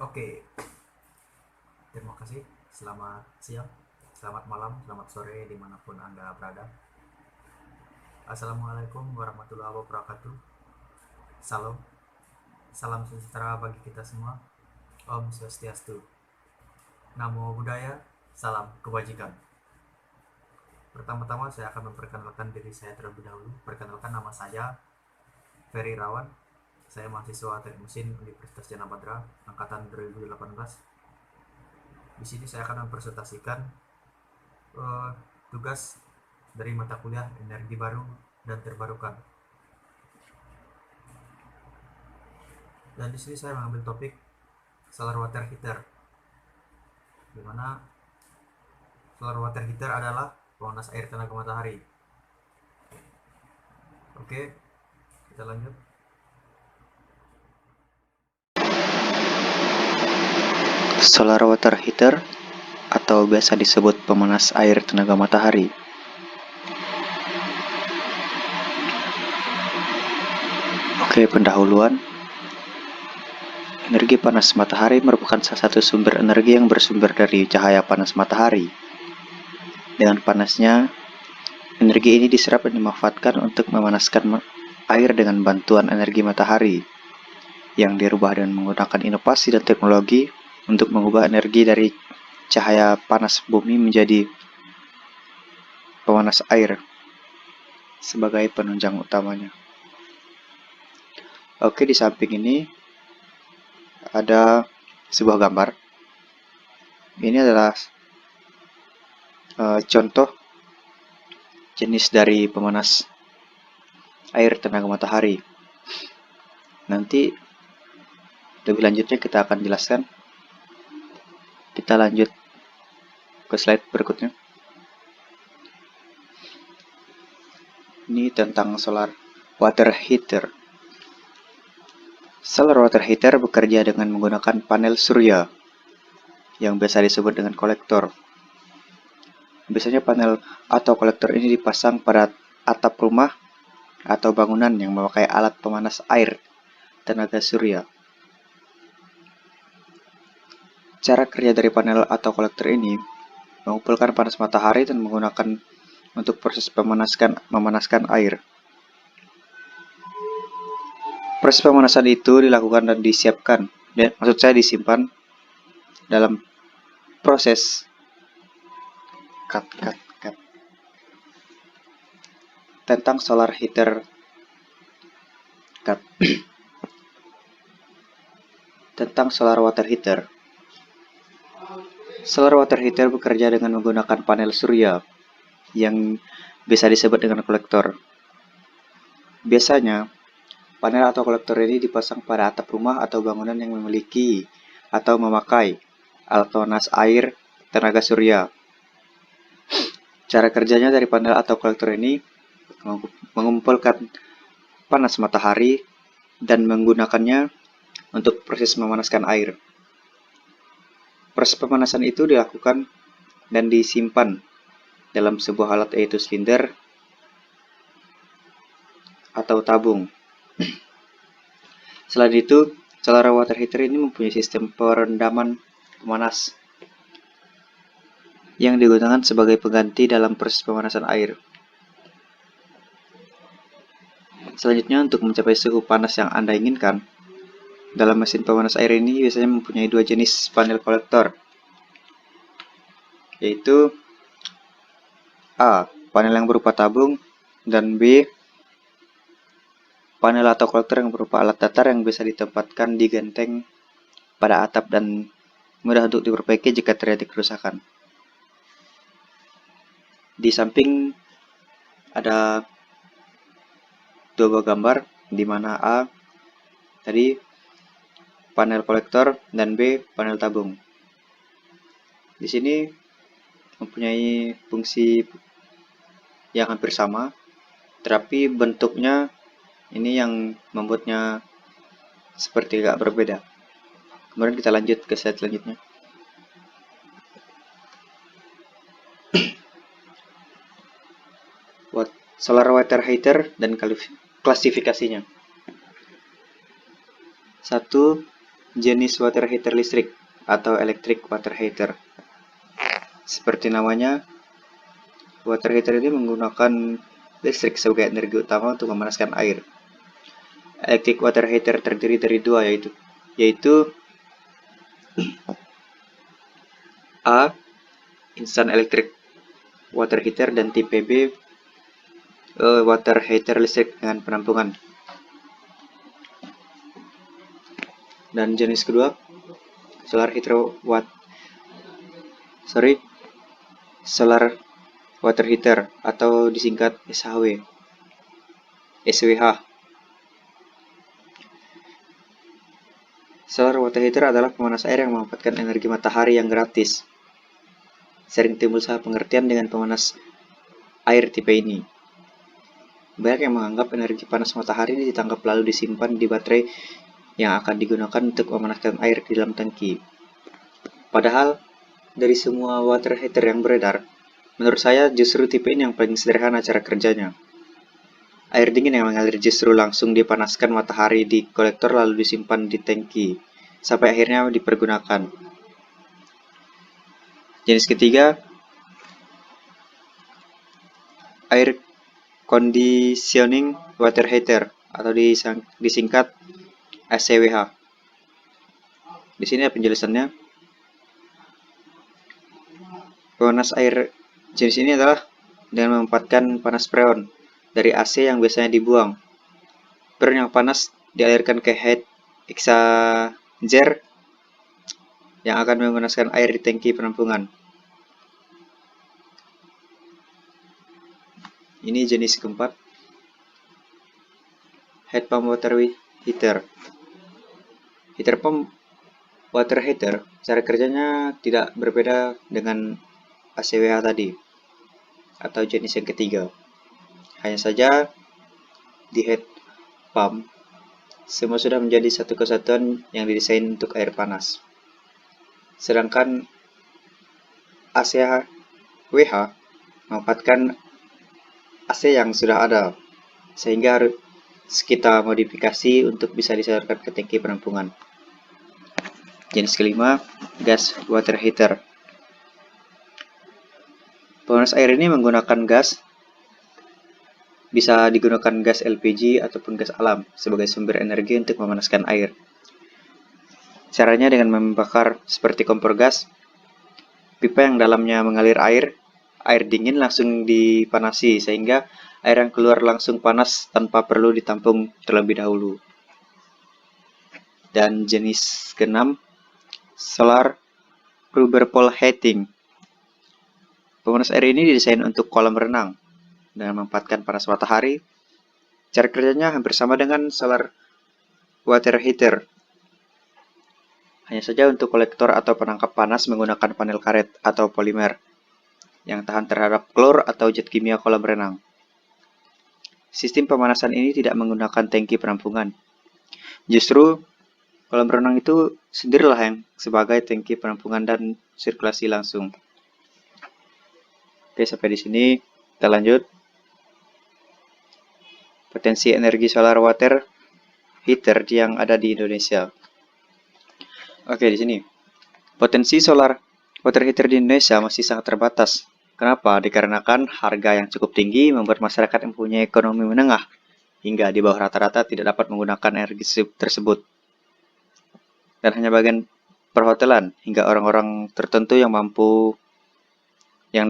Oke, terima kasih. Selamat siang, selamat malam, selamat sore dimanapun Anda berada. Assalamualaikum warahmatullahi wabarakatuh. Salam, salam sejahtera bagi kita semua. Om Swastiastu. Namo Buddhaya, salam kebajikan. Pertama-tama saya akan memperkenalkan diri saya terlebih dahulu. Perkenalkan, nama saya Ferry Rawan. Saya mahasiswa Teknik Mesin Universitas Jana Badra, angkatan 2018. Di sini saya akan mempresentasikan eh, tugas dari mata kuliah energi baru dan terbarukan. Dan di sini saya mengambil topik solar water heater, di mana solar water heater adalah pemanas air tenaga matahari. Oke, kita lanjut. Solar water heater atau biasa disebut pemanas air tenaga matahari. Oke, pendahuluan. Energi panas matahari merupakan salah satu sumber energi yang bersumber dari cahaya panas matahari. Dengan panasnya, energi ini diserap dan dimanfaatkan untuk memanaskan air dengan bantuan energi matahari, yang dirubah dengan menggunakan inovasi dan teknologi untuk mengubah energi dari cahaya panas bumi menjadi pemanas air sebagai penunjang utamanya. Oke, di samping ini ada sebuah gambar. Ini adalah contoh jenis dari pemanas air tenaga matahari. Nanti lebih lanjutnya kita akan jelaskan. Kita lanjut ke slide berikutnya. Ini tentang solar water heater. Solar water heater bekerja dengan menggunakan panel surya yang biasa disebut dengan kolektor. Biasanya panel atau kolektor ini dipasang pada atap rumah atau bangunan yang memakai alat pemanas air tenaga surya. Cara kerja dari panel atau kolektor ini mengumpulkan panas matahari dan menggunakan untuk proses memanaskan air. Proses pemanasan itu dilakukan dan disiapkan, maksud saya disimpan dalam proses tentang solar heater tentang solar water heater. Solar water heater bekerja dengan menggunakan panel surya yang bisa disebut dengan kolektor. Biasanya, panel atau kolektor ini dipasang pada atap rumah atau bangunan yang memiliki atau memakai alat panas air tenaga surya. Cara kerjanya dari panel atau kolektor ini mengumpulkan panas matahari dan menggunakannya untuk proses memanaskan air. Proses pemanasan itu dilakukan dan disimpan dalam sebuah alat, yaitu silinder atau tabung. Selain itu, solar water heater ini mempunyai sistem perendaman pemanas yang digunakan sebagai pengganti dalam proses pemanasan air. Selanjutnya, untuk mencapai suhu panas yang Anda inginkan, dalam mesin pemanas air ini biasanya mempunyai dua jenis panel kolektor, yaitu A. Panel yang berupa tabung, dan B. Panel atau kolektor yang berupa alat datar yang bisa ditempatkan di genteng pada atap dan mudah untuk diperbaiki jika terjadi kerusakan. Di samping ada dua buah gambar, di mana A tadi panel kolektor dan B panel tabung. Di sini mempunyai fungsi yang hampir sama, tetapi bentuknya ini yang membuatnya seperti agak berbeda. Kemudian kita lanjut ke slide selanjutnya. Solar water heater dan klasifikasinya. 1. jenis water heater listrik atau electric water heater. Seperti namanya, water heater ini menggunakan listrik sebagai energi utama untuk memanaskan air. Electric water heater terdiri dari dua, yaitu A. Instant electric water heater, dan tipe B, water heater listrik dengan penampungan. Dan jenis kedua, solar water heater atau disingkat SWH. Solar water heater adalah pemanas air yang memanfaatkan energi matahari yang gratis. Sering timbul salah pengertian dengan pemanas air tipe ini. Banyak yang menganggap energi panas matahari ditangkap lalu disimpan di baterai yang akan digunakan untuk memanaskan air di dalam tangki. Padahal, dari semua water heater yang beredar, menurut saya justru tipe ini yang paling sederhana cara kerjanya. Air dingin yang mengalir justru langsung dipanaskan matahari di kolektor lalu disimpan di tangki, sampai akhirnya dipergunakan. Jenis ketiga, air conditioning water heater atau disingkat ACWH. Di sini ada penjelasannya. Pemanas air jenis ini adalah dengan memanfaatkan panas freon dari AC yang biasanya dibuang. Freon yang panas dialirkan ke heat exchanger yang akan memanaskan air di tangki penampungan. Ini jenis keempat, heat pump water heater. Heater pump water heater cara kerjanya tidak berbeda dengan ACWH tadi atau jenis yang ketiga. Hanya saja di heat pump semua sudah menjadi satu kesatuan yang didesain untuk air panas. Sedangkan ACWH memanfaatkan AC yang sudah ada, sehingga harus kita modifikasi untuk bisa disalurkan ke tangki penampungan. Jenis kelima, gas water heater. Pemanas air ini menggunakan gas, bisa digunakan gas LPG ataupun gas alam sebagai sumber energi untuk memanaskan air. Caranya dengan membakar seperti kompor gas, pipa yang dalamnya mengalir air dingin langsung dipanasi sehingga air yang keluar langsung panas tanpa perlu ditampung terlebih dahulu. Dan jenis keenam, solar rubber pool heating. Pemanas air ini didesain untuk kolam renang dengan memanfaatkan panas matahari. Cara kerjanya hampir sama dengan solar water heater. Hanya saja untuk kolektor atau penangkap panas menggunakan panel karet atau polimer yang tahan terhadap klor atau zat kimia kolam renang. Sistem pemanasan ini tidak menggunakan tangki penampungan. Justru kolam renang itu sendirilah yang sebagai tangki penampungan dan sirkulasi langsung. Oke, sampai di sini kita lanjut. Potensi energi solar water heater yang ada di Indonesia. Oke, di sini potensi solar water heater di Indonesia masih sangat terbatas. Kenapa? Dikarenakan harga yang cukup tinggi membuat masyarakat yang mempunyai ekonomi menengah hingga di bawah rata-rata tidak dapat menggunakan energi tersebut. Dan hanya bagian perhotelan hingga orang-orang tertentu yang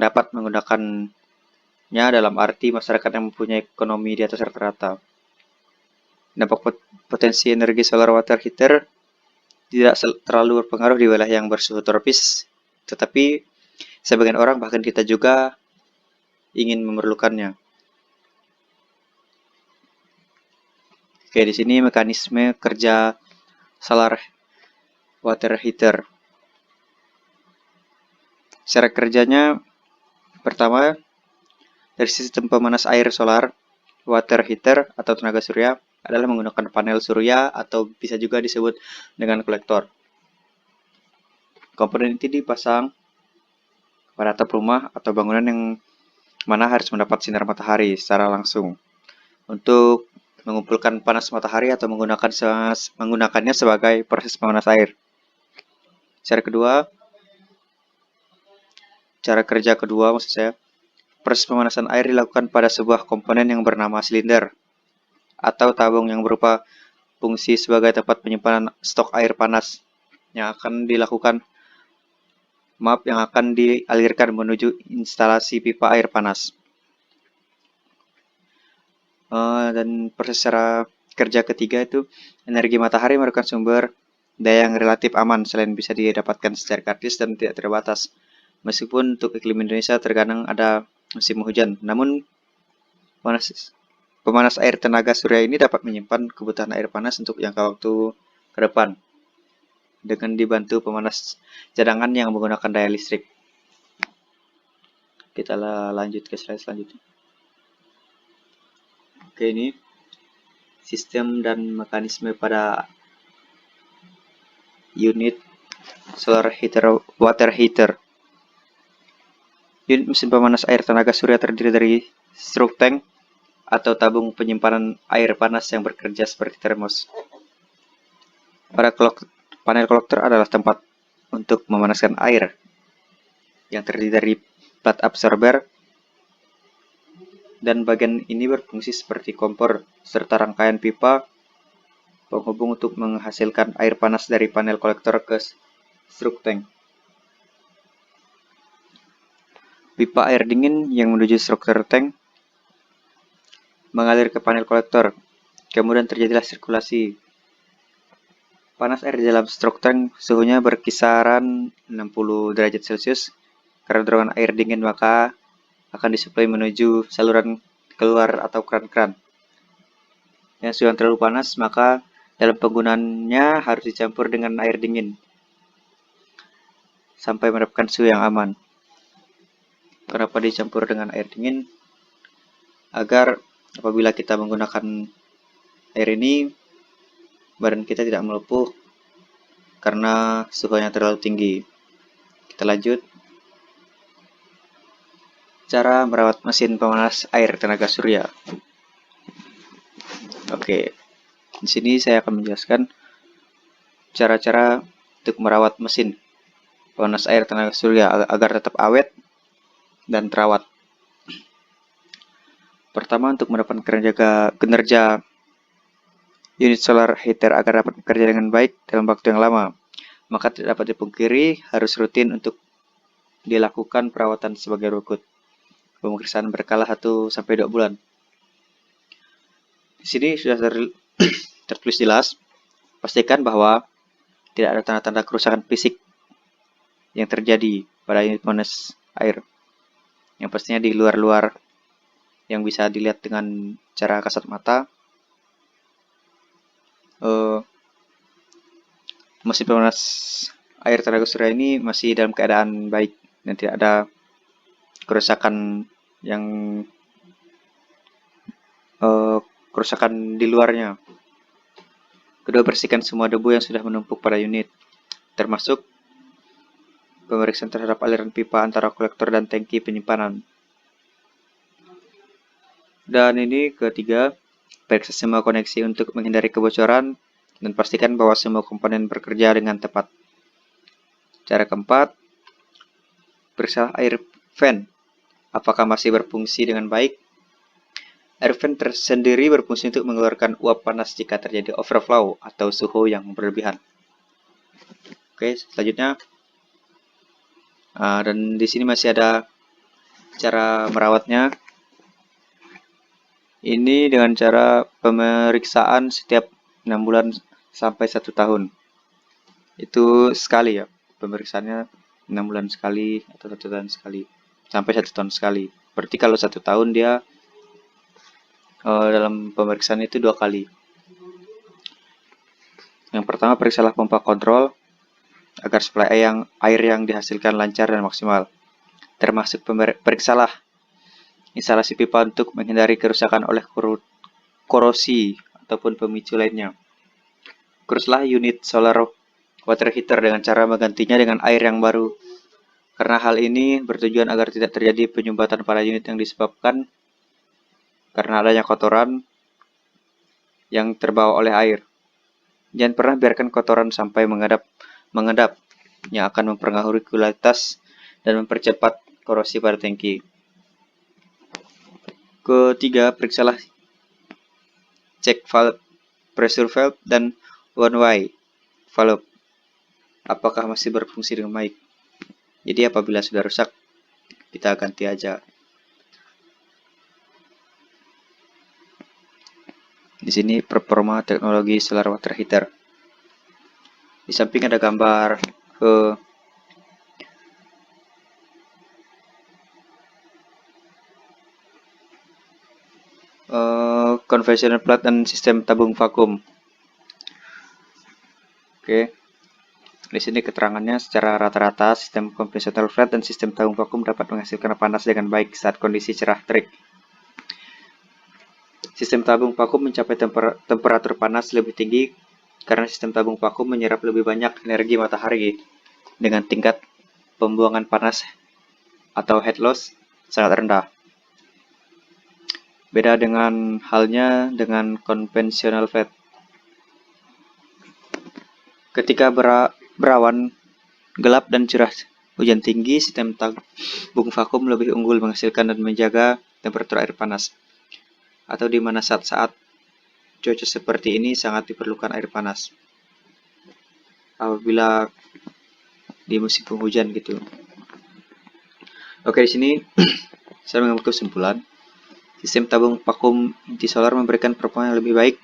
dapat menggunakannya dalam arti masyarakat yang mempunyai ekonomi di atas rata-rata. Dampak potensi energi solar water heater tidak terlalu berpengaruh di wilayah yang bersuhu tropis, tetapi sebagian orang bahkan kita juga ingin memerlukannya. Oke, di sini mekanisme kerja solar water heater. Cara kerjanya, pertama, dari sistem pemanas air solar water heater atau tenaga surya adalah menggunakan panel surya atau bisa juga disebut dengan kolektor. Komponen ini dipasang pada atap rumah atau bangunan yang mana harus mendapat sinar matahari secara langsung untuk mengumpulkan panas matahari atau menggunakannya sebagai proses pemanas air. Cara kerja kedua maksud saya, proses pemanasan air dilakukan pada sebuah komponen yang bernama silinder atau tabung yang berupa fungsi sebagai tempat penyimpanan stok air panas yang akan dialirkan menuju instalasi pipa air panas. Dan proses cara kerja ketiga itu, energi matahari merupakan sumber daya yang relatif aman selain bisa didapatkan secara gratis dan tidak terbatas. Meskipun untuk iklim Indonesia terkadang ada musim hujan, namun pemanas air tenaga surya ini dapat menyimpan kebutuhan air panas untuk jangka waktu ke depan dengan dibantu pemanas cadangan yang menggunakan daya listrik. Kita lanjut ke slide selanjutnya. Oke, ini sistem dan mekanisme pada unit solar heater water heater. Unit mesin pemanas air tenaga surya terdiri dari stroke tank atau tabung penyimpanan air panas yang bekerja seperti termos. Panel kolektor adalah tempat untuk memanaskan air yang terdiri dari plat absorber, dan bagian ini berfungsi seperti kompor serta rangkaian pipa penghubung untuk menghasilkan air panas dari panel kolektor ke stroke tank. Pipa air dingin yang menuju struktur tank mengalir ke panel kolektor. Kemudian terjadilah sirkulasi. Panas air di dalam stroke tank suhunya berkisaran 60 derajat Celcius. Karena dorongan air dingin maka akan disuplai menuju saluran keluar atau keran-keran. Yang suhu yang terlalu panas maka dalam penggunaannya harus dicampur dengan air dingin sampai mendapatkan suhu yang aman. Kenapa dicampur dengan air dingin? Agar apabila kita menggunakan air ini, badan kita tidak melepuh karena suhunya terlalu tinggi. Kita lanjut. Cara merawat mesin pemanas air tenaga surya. Oke, di sini saya akan menjelaskan cara-cara untuk merawat mesin pemanas air tenaga surya agar tetap awet dan terawat. Pertama, untuk mendapatkan kinerja unit solar heater agar dapat bekerja dengan baik dalam waktu yang lama, maka tidak dapat dipungkiri harus rutin untuk dilakukan perawatan sebagai berikut. Pemeriksaan berkala 1-2 bulan. Di sini sudah tertulis jelas, pastikan bahwa tidak ada tanda-tanda kerusakan fisik yang terjadi pada unit pemanas air. Yang pastinya di luar-luar yang bisa dilihat dengan cara kasat mata. Mesin pemanas air tenaga surya ini masih dalam keadaan baik dan tidak ada kerusakan kerusakan di luarnya. Kedua, bersihkan semua debu yang sudah menumpuk pada unit, termasuk pemeriksaan terhadap aliran pipa antara kolektor dan tangki penyimpanan. Dan ini ketiga, periksa semua koneksi untuk menghindari kebocoran dan pastikan bahwa semua komponen bekerja dengan tepat. Cara keempat, periksa air fan apakah masih berfungsi dengan baik. Air fan tersendiri berfungsi untuk mengeluarkan uap panas jika terjadi overflow atau suhu yang berlebihan. Oke, selanjutnya. Dan di sini masih ada cara merawatnya. Ini dengan cara pemeriksaan setiap 6 bulan sampai 1 tahun. Itu sekali ya, pemeriksaannya 6 bulan sekali atau 1 tahun sekali. Sampai 1 tahun sekali. Berarti kalau 1 tahun dia dalam pemeriksaan itu 2 kali. Yang pertama, periksalah pompa kontrol agar suplai air yang dihasilkan lancar dan maksimal. Termasuk periksalah instalasi pipa untuk menghindari kerusakan oleh korosi ataupun pemicu lainnya. Uruslah unit solar water heater dengan cara menggantinya dengan air yang baru. Karena hal ini bertujuan agar tidak terjadi penyumbatan pada unit yang disebabkan karena adanya kotoran yang terbawa oleh air. Jangan pernah biarkan kotoran sampai mengendap yang akan mempengaruhi kualitas dan mempercepat korosi pada tangki. Ketiga, periksalah cek valve, pressure valve, dan one way valve apakah masih berfungsi dengan baik. Jadi apabila sudah rusak, kita ganti aja. Di sini performa teknologi solar water heater. Di samping ada gambar conventional plant dan sistem tabung vakum. Oke. Di sini keterangannya secara rata-rata sistem conventional flat dan sistem tabung vakum dapat menghasilkan panas dengan baik saat kondisi cerah terik. Sistem tabung vakum mencapai temperatur panas lebih tinggi karena sistem tabung vakum menyerap lebih banyak energi matahari dengan tingkat pembuangan panas atau heat loss sangat rendah. Beda dengan halnya dengan conventional flat. Ketika berawan gelap dan cerah hujan tinggi, sistem tabung vakum lebih unggul menghasilkan dan menjaga temperatur air panas. Atau di mana saat-saat cuaca seperti ini sangat diperlukan air panas. Apabila di musim penghujan gitu. Oke, di sini saya mengambil kesimpulan. Sistem tabung vakum di solar memberikan performa yang lebih baik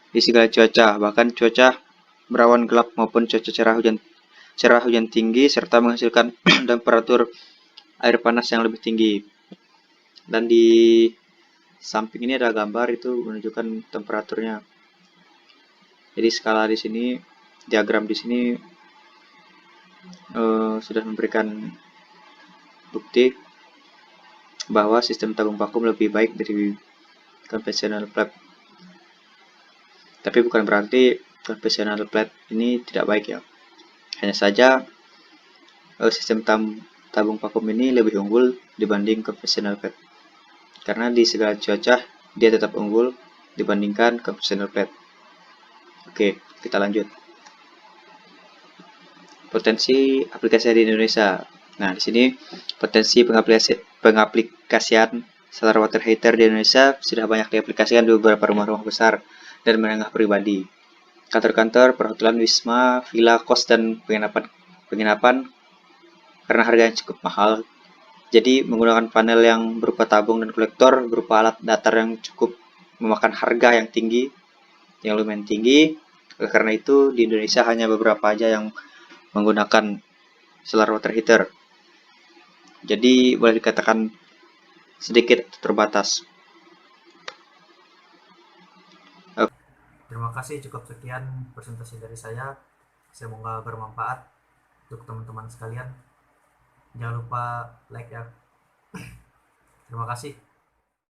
di segala cuaca, bahkan cuaca berawan gelap maupun cuaca cerah hujan tinggi, serta menghasilkan temperatur air panas yang lebih tinggi. Dan di samping ini ada gambar itu menunjukkan temperaturnya. Jadi skala di sini, diagram di sini sudah memberikan bukti bahwa sistem tabung vakum lebih baik dari conventional flat. Tapi bukan berarti conventional flat ini tidak baik ya. Hanya saja sistem tabung vakum ini lebih unggul dibanding conventional flat. Karena di segala cuaca dia tetap unggul dibandingkan conventional flat. Oke, kita lanjut. Potensi aplikasi di Indonesia. Nah, di sini potensi pengaplikasian solar water heater di Indonesia sudah banyak diaplikasikan di beberapa rumah-rumah besar dan menengah pribadi, kantor-kantor, perhotelan, wisma, villa, kos, dan penginapan karena harga yang cukup mahal. Jadi menggunakan panel yang berupa tabung dan kolektor berupa alat datar yang cukup memakan harga yang tinggi, yang lumayan tinggi. Karena itu di Indonesia hanya beberapa aja yang menggunakan solar water heater. Jadi boleh dikatakan sedikit terbatas. Terima kasih, cukup sekian presentasi dari saya. Semoga bermanfaat untuk teman-teman sekalian. Jangan lupa like ya. Terima kasih.